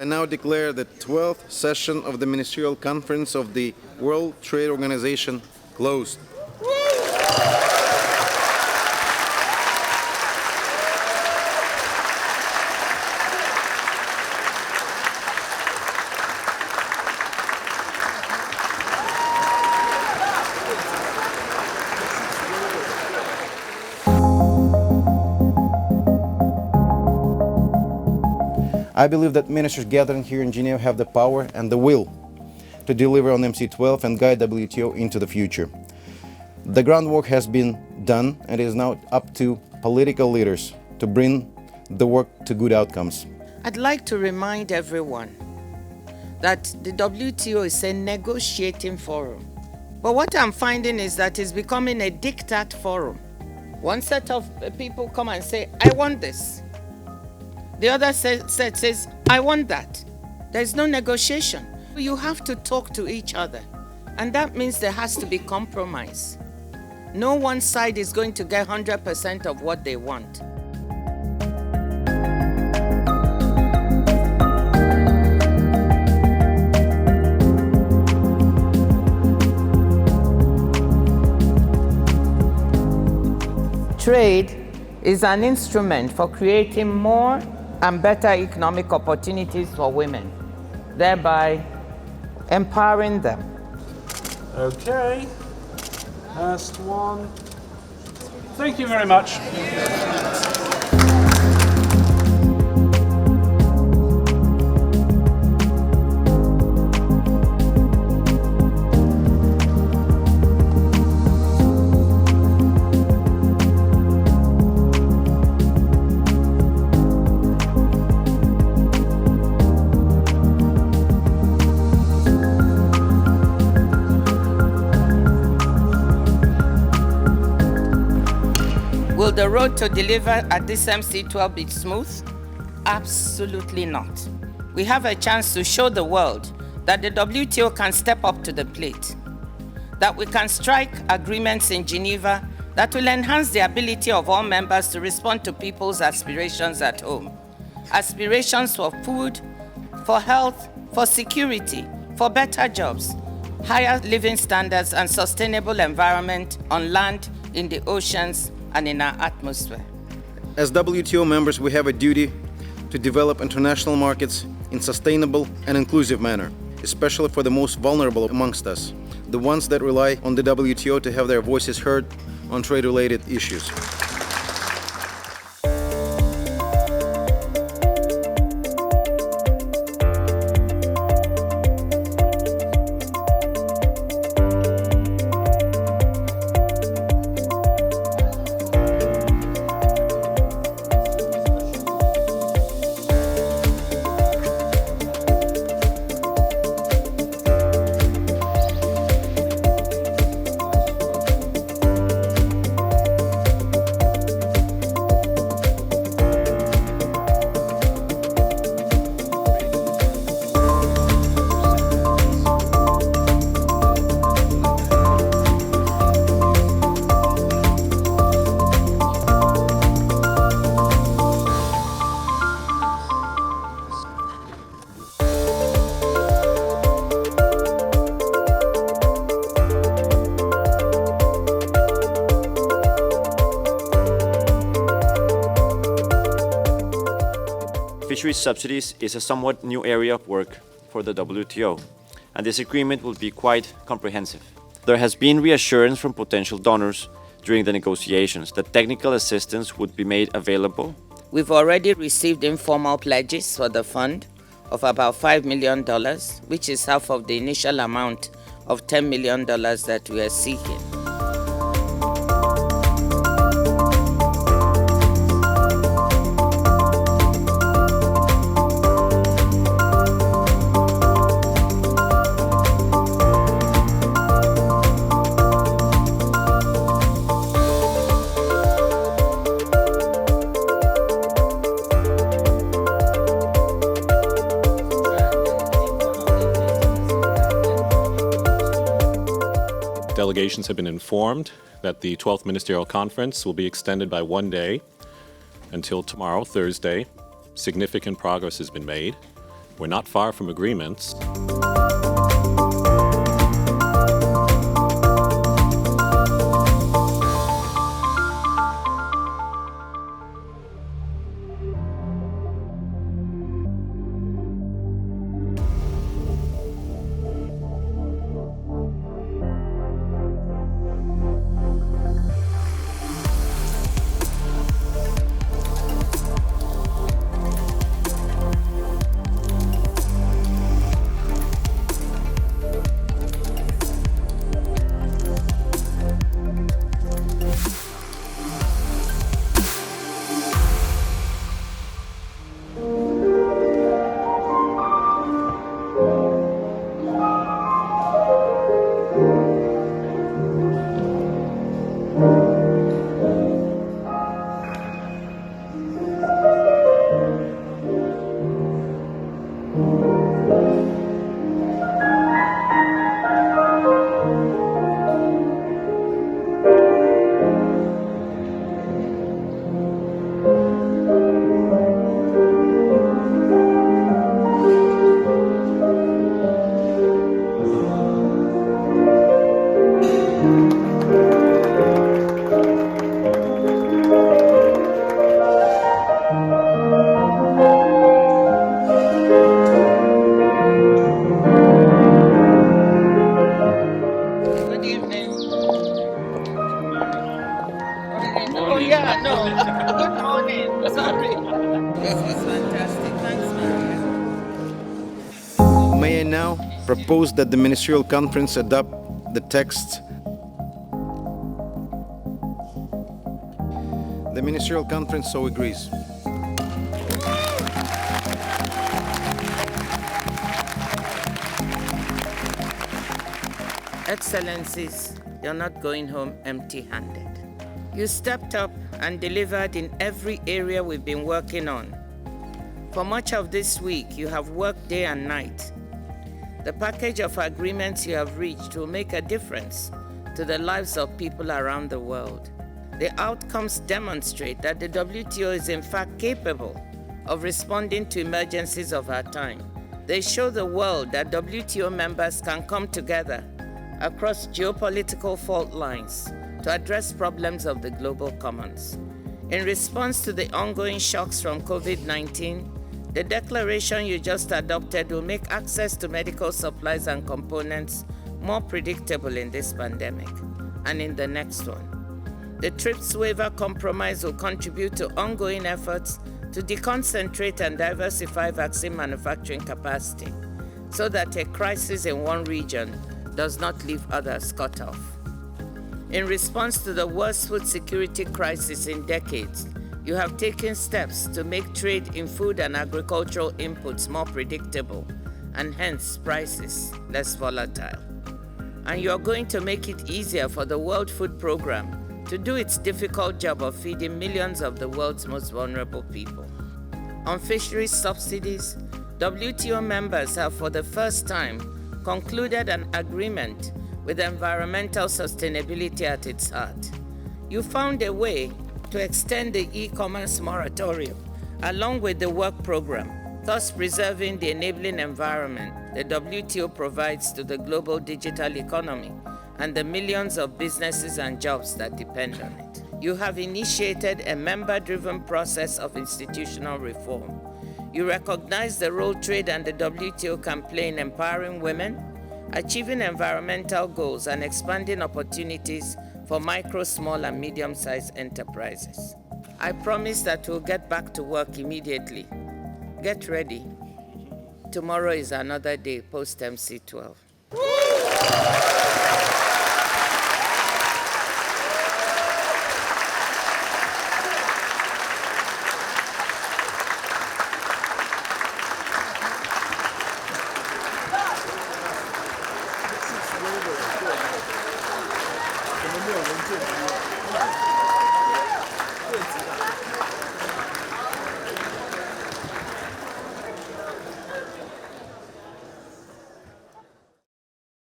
I now declare the 12th session of the Ministerial Conference of the World Trade Organization closed. I believe that ministers gathering here in Geneva have the power and the will to deliver on MC12 and guide WTO into the future. The groundwork has been done and it is now up to political leaders to bring the work to good outcomes. I'd like to remind everyone that the WTO is a negotiating forum. But what I'm finding is that it's becoming a diktat forum. One set of people come and say, I want this. The other set says, I want that. There's no negotiation. You have to talk to each other. And that means there has to be compromise. No one side is going to get 100% of what they want. Trade is an instrument for creating more and better economic opportunities for women, thereby empowering them. Okay, last one. Thank you very much. Will the road to deliver at this MC12 be smooth? Absolutely not. We have a chance to show the world that the WTO can step up to the plate, that we can strike agreements in Geneva that will enhance the ability of all members to respond to people's aspirations at home. Aspirations for food, for health, for security, for better jobs, higher living standards and sustainable environment on land, in the oceans, and in our atmosphere. As WTO members, we have a duty to develop international markets in sustainable and inclusive manner, especially for the most vulnerable amongst us, the ones that rely on the WTO to have their voices heard on trade-related issues. Fisheries subsidies is a somewhat new area of work for the WTO, and this agreement will be quite comprehensive. There has been reassurance from potential donors during the negotiations that technical assistance would be made available. We've already received informal pledges for the fund of about $5 million, which is half of the initial amount of $10 million that we are seeking. Delegations have been informed that the 12th Ministerial Conference will be extended by 1 day until tomorrow, Thursday. Significant progress has been made. We're not far from agreements. May I now propose that the ministerial conference adopt the text. The ministerial conference so agrees. Excellencies, you're not going home empty-handed. You stepped up and delivered in every area we've been working on. For much of this week, you have worked day and night. The package of agreements you have reached will make a difference to the lives of people around the world. The outcomes demonstrate that the WTO is in fact capable of responding to emergencies of our time. They show the world that WTO members can come together across geopolitical fault lines to address problems of the global commons. In response to the ongoing shocks from COVID-19, the declaration you just adopted will make access to medical supplies and components more predictable in this pandemic and in the next one. The TRIPS waiver compromise will contribute to ongoing efforts to deconcentrate and diversify vaccine manufacturing capacity so that a crisis in one region does not leave others cut off. In response to the worst food security crisis in decades, you have taken steps to make trade in food and agricultural inputs more predictable and hence prices less volatile. And you are going to make it easier for the World Food Programme to do its difficult job of feeding millions of the world's most vulnerable people. On fisheries subsidies, WTO members have for the first time concluded an agreement with environmental sustainability at its heart. You found a way to extend the e-commerce moratorium along with the work program, thus preserving the enabling environment the WTO provides to the global digital economy and the millions of businesses and jobs that depend on it. You have initiated a member-driven process of institutional reform. You recognize the role trade and the WTO can play in empowering women, achieving environmental goals, and expanding opportunities for micro, small, and medium-sized enterprises. I promise that we'll get back to work immediately. Get ready. Tomorrow is another day post-MC12.